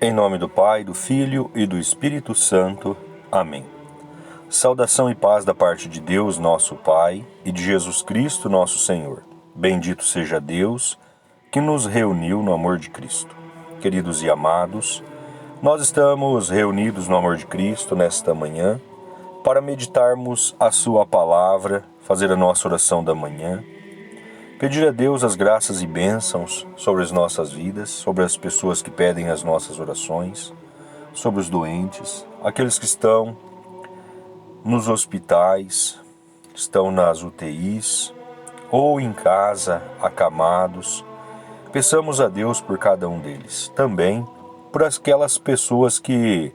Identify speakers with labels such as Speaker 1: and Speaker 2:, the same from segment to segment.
Speaker 1: Em nome do Pai, do Filho e do Espírito Santo. Amém. Saudação e paz da parte de Deus, nosso Pai, e de Jesus Cristo, nosso Senhor. Bendito seja Deus que nos reuniu no amor de Cristo. Queridos e amados, nós estamos reunidos no amor de Cristo nesta manhã para meditarmos a Sua palavra, fazer a nossa oração da manhã, pedir a Deus as graças e bênçãos sobre as nossas vidas, sobre as pessoas que pedem as nossas orações, sobre os doentes, aqueles que estão nos hospitais, estão nas UTIs ou em casa, acamados. Peçamos a Deus por cada um deles. Também por aquelas pessoas que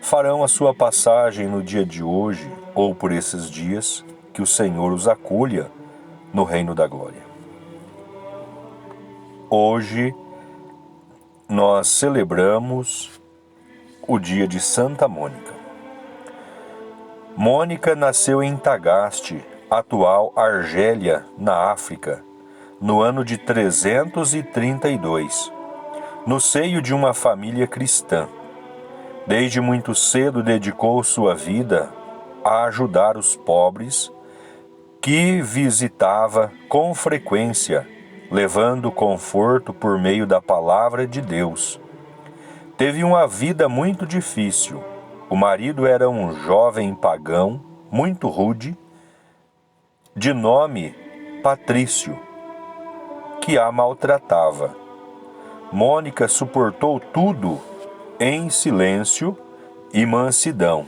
Speaker 1: farão a sua passagem no dia de hoje ou por esses dias, que o Senhor os acolha no reino da glória. Hoje nós celebramos o dia de Santa Mônica. Mônica nasceu em Tagaste, atual Argélia, na África, no ano de 332, no seio de uma família cristã. Desde muito cedo dedicou sua vida a ajudar os pobres, que visitava com frequência, levando conforto por meio da palavra de Deus. Teve uma vida muito difícil. O marido era um jovem pagão, muito rude, de nome Patrício, que a maltratava. Mônica suportou tudo em silêncio e mansidão.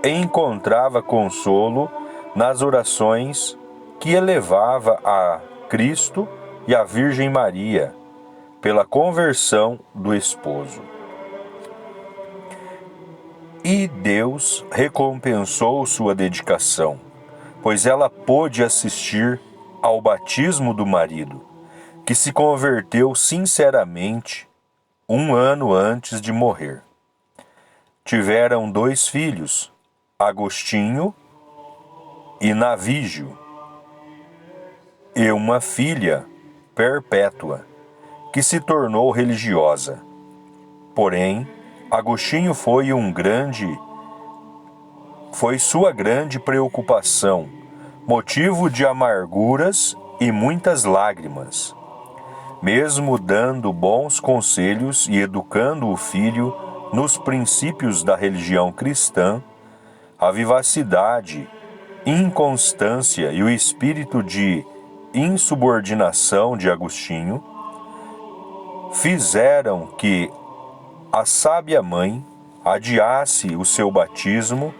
Speaker 1: Encontrava consolo nas orações que elevava a Cristo e a Virgem Maria pela conversão do esposo. E Deus recompensou sua dedicação, pois ela pôde assistir ao batismo do marido, que se converteu sinceramente 1 ano antes de morrer. Tiveram 2 filhos, Agostinho e Navígio, e uma filha, Perpétua, que se tornou religiosa. Porém, Agostinho foi sua grande preocupação, motivo de amarguras e muitas lágrimas. Mesmo dando bons conselhos e educando o filho nos princípios da religião cristã, a vivacidade, inconstância e o espírito de insubordinação de Agostinho fizeram que a sábia mãe adiasse o seu batismo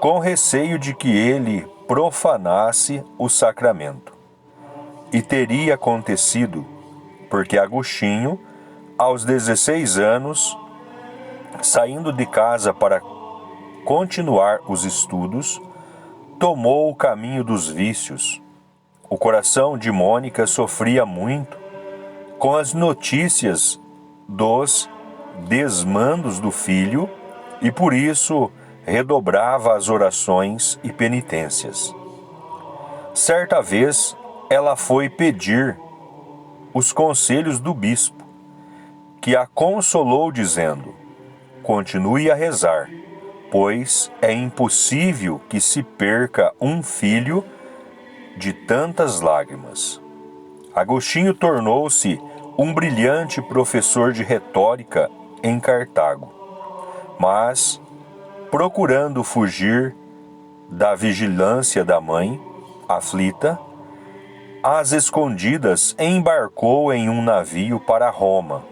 Speaker 1: com receio de que ele profanasse o sacramento. E teria acontecido porque Agostinho, aos 16 anos, saindo de casa para continuar os estudos, tomou o caminho dos vícios. O coração de Mônica sofria muito com as notícias dos desmandos do filho e por isso redobrava as orações e penitências. Certa vez ela foi pedir os conselhos do bispo, que a consolou dizendo: continue a rezar, pois é impossível que se perca um filho de tantas lágrimas. Agostinho tornou-se um brilhante professor de retórica em Cartago, mas, procurando fugir da vigilância da mãe, aflita, às escondidas embarcou em um navio para Roma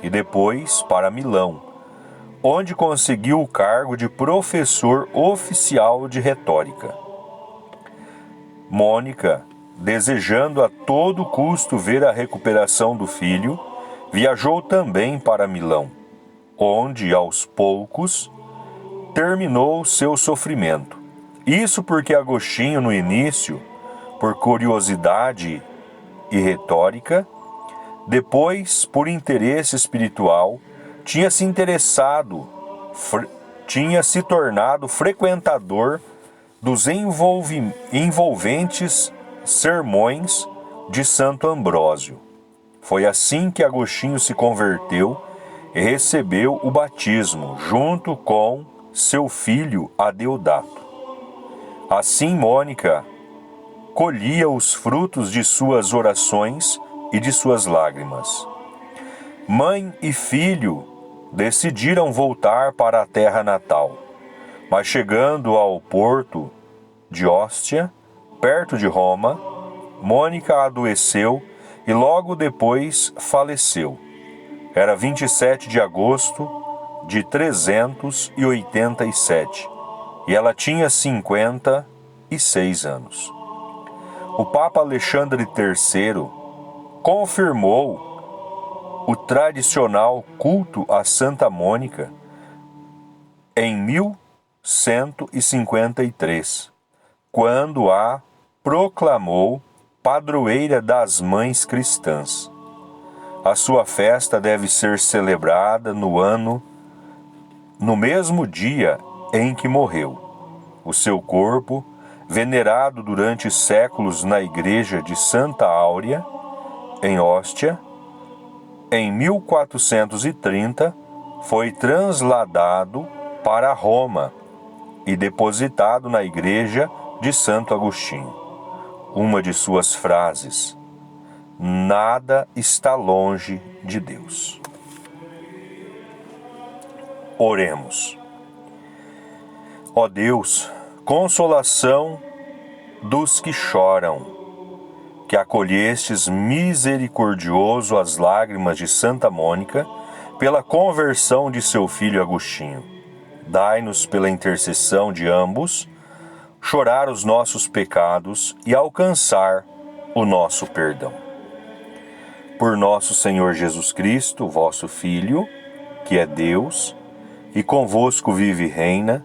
Speaker 1: e depois para Milão, onde conseguiu o cargo de professor oficial de retórica. Mônica, desejando a todo custo ver a recuperação do filho, viajou também para Milão, onde, aos poucos, terminou seu sofrimento. Isso porque Agostinho, no início, por curiosidade e retórica, depois, por interesse espiritual, tinha se tornado frequentador dos envolventes sermões de Santo Ambrósio. Foi assim que Agostinho se converteu e recebeu o batismo junto com seu filho Adeodato. Assim Mônica colhia os frutos de suas orações e de suas lágrimas. Mãe e filho decidiram voltar para a terra natal, mas chegando ao porto de Ostia, perto de Roma, Mônica adoeceu e logo depois faleceu. Era 27 de agosto de 387 e ela tinha 56 anos. O Papa Alexandre III confirmou o tradicional culto a Santa Mônica em 1153, quando a proclamou padroeira das mães cristãs. A sua festa deve ser celebrada no mesmo dia em que morreu. O seu corpo, venerado durante séculos na igreja de Santa Áurea, em Ostia, em 1430, foi transladado para Roma e depositado na igreja de Santo Agostinho. Uma de suas frases: nada está longe de Deus. Oremos. Ó Deus, consolação dos que choram, que acolhestes misericordioso as lágrimas de Santa Mônica pela conversão de seu filho Agostinho. Dai-nos, pela intercessão de ambos, chorar os nossos pecados e alcançar o nosso perdão. Por nosso Senhor Jesus Cristo, vosso Filho, que é Deus, e convosco vive e reina,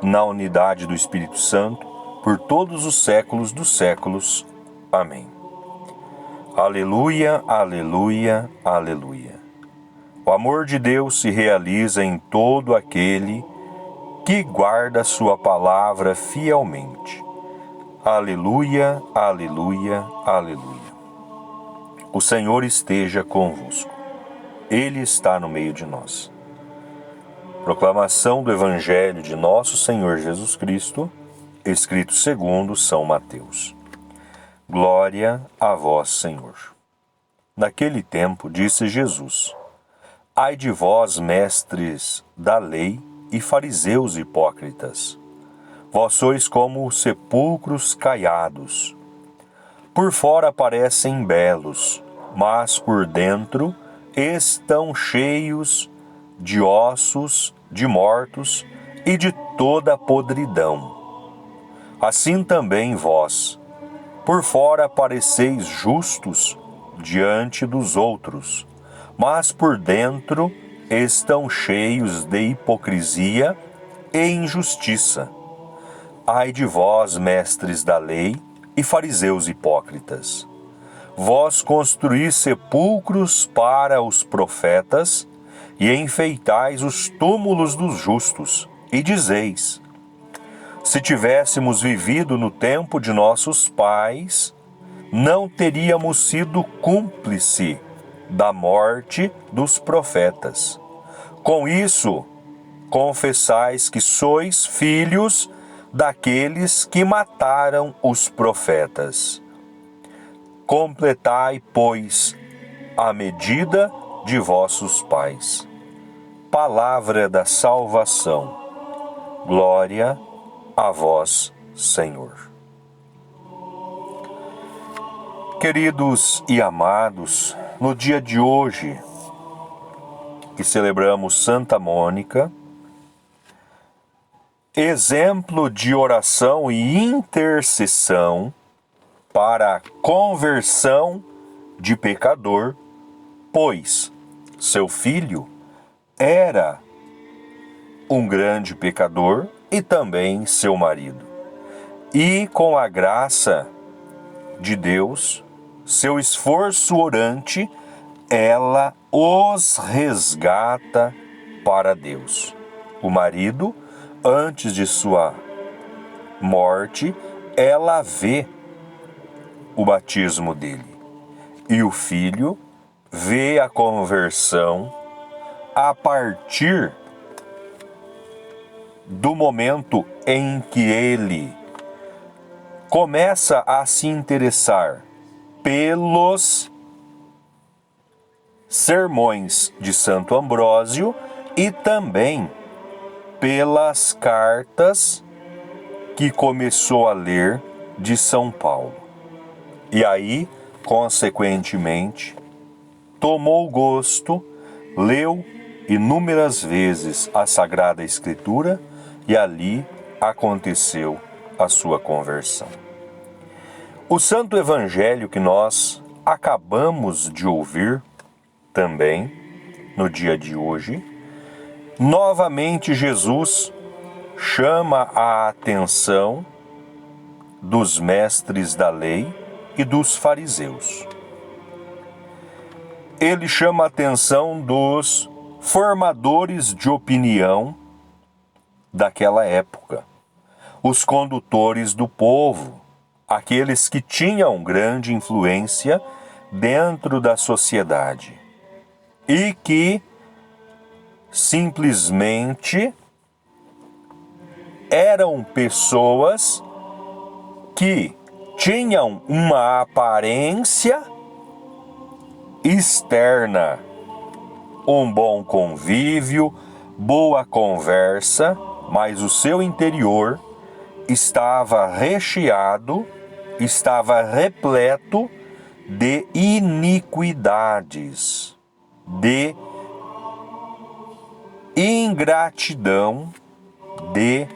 Speaker 1: na unidade do Espírito Santo, por todos os séculos dos séculos. Amém. Aleluia, aleluia, aleluia. O amor de Deus se realiza em todo aquele que guarda sua palavra fielmente. Aleluia, aleluia, aleluia. O Senhor esteja convosco. Ele está no meio de nós. Proclamação do Evangelho de nosso Senhor Jesus Cristo, escrito segundo São Mateus. Glória a vós, Senhor. Naquele tempo disse Jesus: ai de vós, mestres da lei e fariseus hipócritas, vós sois como sepulcros caiados. Por fora parecem belos, mas por dentro estão cheios de ossos de mortos e de toda podridão. Assim também vós, por fora pareceis justos diante dos outros, mas por dentro estão cheios de hipocrisia e injustiça. Ai de vós, mestres da lei e fariseus hipócritas! Vós construís sepulcros para os profetas e enfeitais os túmulos dos justos, e dizeis: se tivéssemos vivido no tempo de nossos pais, não teríamos sido cúmplice da morte dos profetas. Com isso, confessais que sois filhos daqueles que mataram os profetas. Completai, pois, a medida de vossos pais. Palavra da salvação. Glória a vós, Senhor. Queridos e amados, no dia de hoje, que celebramos Santa Mônica, exemplo de oração e intercessão para a conversão de pecador, pois seu filho era um grande pecador e também seu marido. E com a graça de Deus, seu esforço orante, ela os resgata para Deus. O marido, antes de sua morte, ela vê o batismo dele. E o filho vê a conversão a partir do momento em que ele começa a se interessar pelos sermões de Santo Ambrósio e também pelas cartas que começou a ler de São Paulo. E aí, consequentemente, tomou gosto, leu inúmeras vezes a Sagrada Escritura e ali aconteceu a sua conversão. O Santo Evangelho que nós acabamos de ouvir também no dia de hoje, novamente Jesus chama a atenção dos mestres da lei e dos fariseus. Ele chama a atenção dos formadores de opinião daquela época, os condutores do povo, aqueles que tinham grande influência dentro da sociedade e que simplesmente eram pessoas que tinham uma aparência externa, um bom convívio, boa conversa, mas o seu interior estava recheado, estava repleto de iniquidades, de ingratidão, de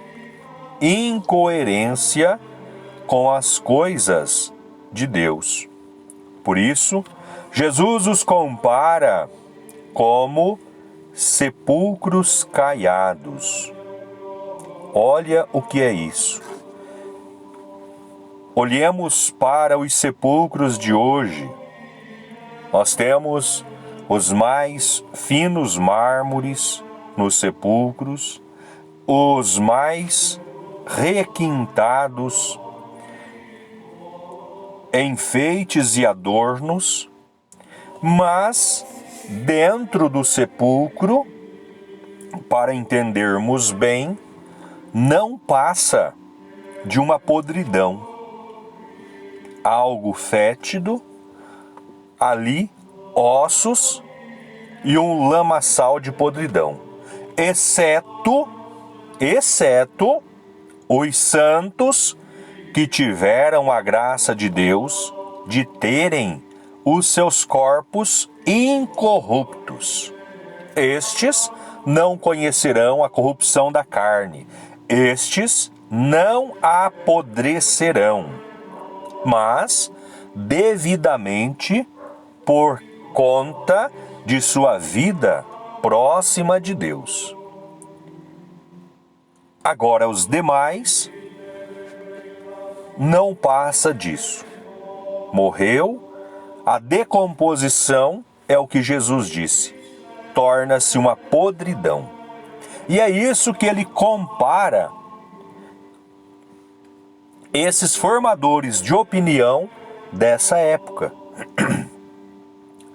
Speaker 1: incoerência com as coisas de Deus. Por isso, Jesus os compara como sepulcros caiados. Olha o que é isso. Olhemos para os sepulcros de hoje. Nós temos os mais finos mármores nos sepulcros, os mais requintados enfeites e adornos, mas dentro do sepulcro, para entendermos bem, não passa de uma podridão, algo fétido, ali ossos e um lamaçal de podridão, exceto os santos que tiveram a graça de Deus de terem os seus corpos incorruptos. Estes não conhecerão a corrupção da carne, estes não apodrecerão, mas devidamente por conta de sua vida próxima de Deus. Agora os demais não passa disso. Morreu, a decomposição é o que Jesus disse, torna-se uma podridão. E é isso que ele compara esses formadores de opinião dessa época.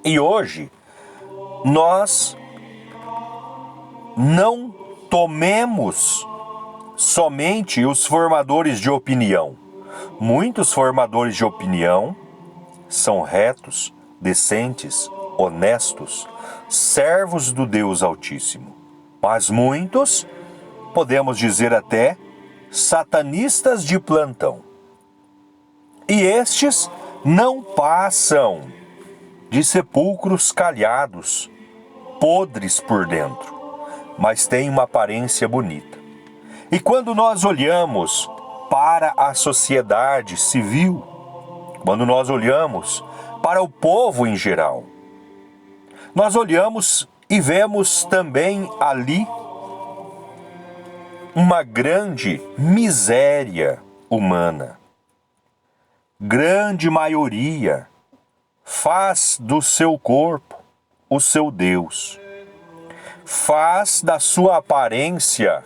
Speaker 1: E hoje, nós não tomemos somente os formadores de opinião. Muitos formadores de opinião são retos, decentes, honestos, servos do Deus Altíssimo. Mas muitos, podemos dizer até, satanistas de plantão. E estes não passam de sepulcros calhados, podres por dentro, mas têm uma aparência bonita. E quando nós olhamos para a sociedade civil, quando nós olhamos para o povo em geral, nós olhamos e vemos também ali uma grande miséria humana. Grande maioria faz do seu corpo o seu Deus, faz da sua aparência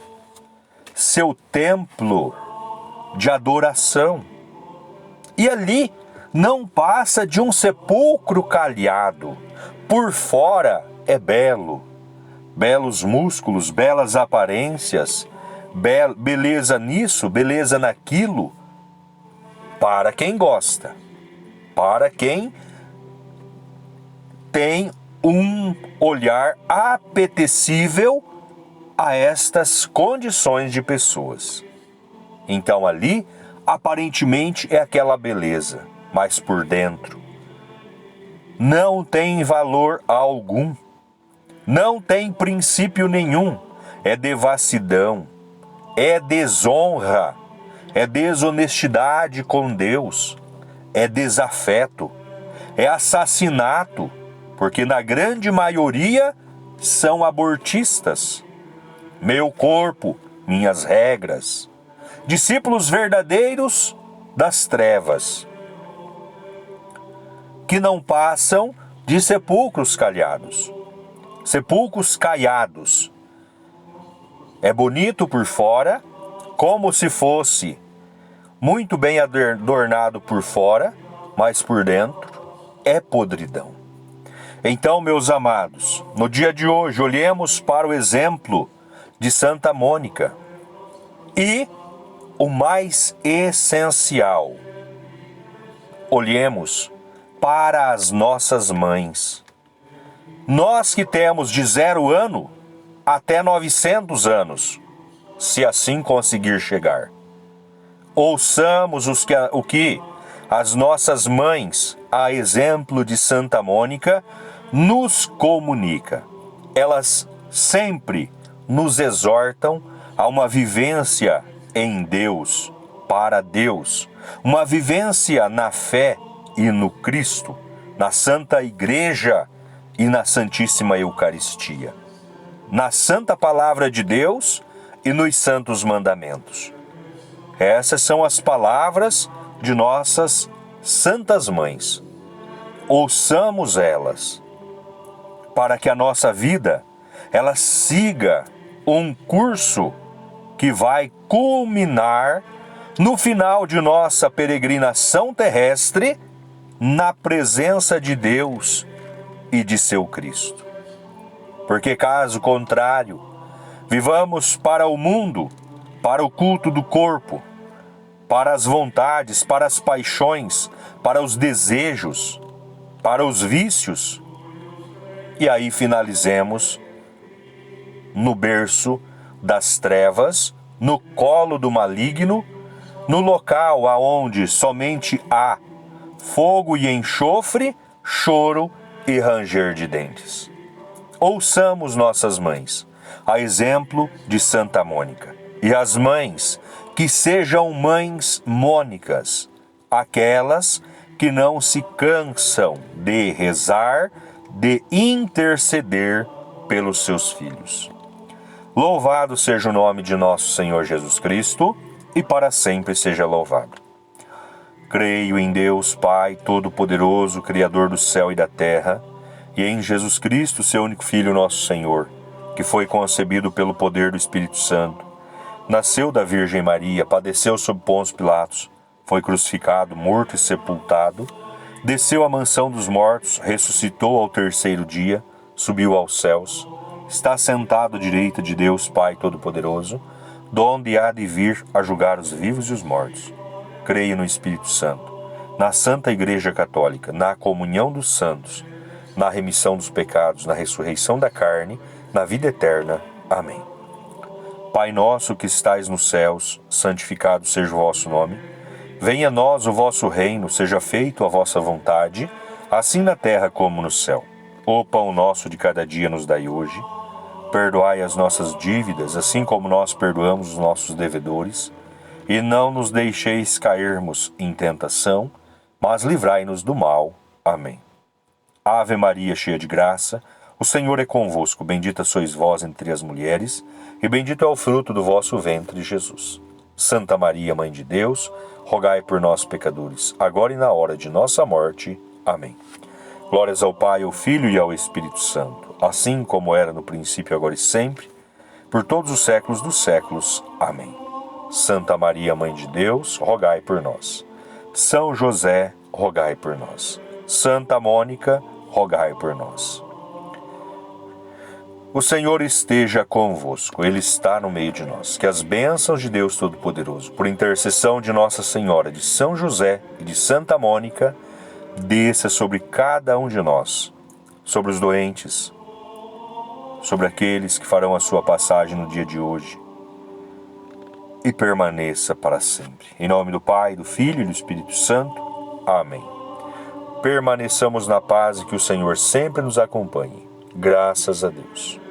Speaker 1: seu templo de adoração. E ali não passa de um sepulcro calhado. Por fora é belo, belos músculos, belas aparências, beleza nisso, beleza naquilo, para quem gosta, para quem tem um olhar apetecível a estas condições de pessoas. Então ali, aparentemente é aquela beleza, mas por dentro não tem valor algum, não tem princípio nenhum, é devassidão, é desonra, é desonestidade com Deus, é desafeto, é assassinato, porque na grande maioria são abortistas. Meu corpo, minhas regras. Discípulos verdadeiros das trevas, que não passam de sepulcros caiados. Sepulcros caiados. É bonito por fora, como se fosse muito bem adornado por fora, mas por dentro é podridão. Então, meus amados, no dia de hoje, olhemos para o exemplo de Santa Mônica e o mais essencial, olhemos para as nossas mães. Nós que temos de 0 ano até 900 anos, se assim conseguir chegar. Ouçamos o que as nossas mães, a exemplo de Santa Mônica, nos comunica. Elas sempre nos exortam a uma vivência em Deus, para Deus, uma vivência na fé e no Cristo, na Santa Igreja e na Santíssima Eucaristia, na Santa Palavra de Deus e nos Santos Mandamentos. Essas são as palavras de nossas Santas Mães. Ouçamos elas, para que a nossa vida ela siga um curso que vai culminar no final de nossa peregrinação terrestre na presença de Deus e de seu Cristo. Porque caso contrário, vivamos para o mundo, para o culto do corpo, para as vontades, para as paixões, para os desejos, para os vícios, e aí finalizemos no berço das trevas, no colo do maligno, no local aonde somente há fogo e enxofre, choro e ranger de dentes. Ouçamos nossas mães, a exemplo de Santa Mônica. E as mães, que sejam mães mônicas, aquelas que não se cansam de rezar, de interceder pelos seus filhos. Louvado seja o nome de nosso Senhor Jesus Cristo, e para sempre seja louvado. Creio em Deus, Pai Todo-Poderoso, Criador do céu e da terra, e em Jesus Cristo, seu único Filho, nosso Senhor, que foi concebido pelo poder do Espírito Santo, nasceu da Virgem Maria, padeceu sob Pôncio Pilatos, foi crucificado, morto e sepultado, desceu à mansão dos mortos, ressuscitou ao 3º dia, subiu aos céus, está sentado à direita de Deus Pai Todo-Poderoso, donde há de vir a julgar os vivos e os mortos. Creio no Espírito Santo, na Santa Igreja Católica, na comunhão dos santos, na remissão dos pecados, na ressurreição da carne, na vida eterna. Amém. Pai nosso que estais nos céus, santificado seja o vosso nome. Venha a nós o vosso reino, seja feito a vossa vontade, assim na terra como no céu. O pão nosso de cada dia nos dai hoje. Perdoai as nossas dívidas, assim como nós perdoamos os nossos devedores. E não nos deixeis cairmos em tentação, mas livrai-nos do mal. Amém. Ave Maria, cheia de graça, o Senhor é convosco. Bendita sois vós entre as mulheres, e bendito é o fruto do vosso ventre, Jesus. Santa Maria, Mãe de Deus, rogai por nós, pecadores, agora e na hora de nossa morte. Amém. Glórias ao Pai, ao Filho e ao Espírito Santo, assim como era no princípio, agora e sempre, por todos os séculos dos séculos. Amém. Santa Maria, Mãe de Deus, rogai por nós. São José, rogai por nós. Santa Mônica, rogai por nós. O Senhor esteja convosco, Ele está no meio de nós. Que as bênçãos de Deus Todo-Poderoso, por intercessão de Nossa Senhora, de São José e de Santa Mônica, desça sobre cada um de nós, sobre os doentes, sobre aqueles que farão a sua passagem no dia de hoje, e permaneça para sempre. Em nome do Pai, do Filho e do Espírito Santo. Amém. Permaneçamos na paz e que o Senhor sempre nos acompanhe. Graças a Deus.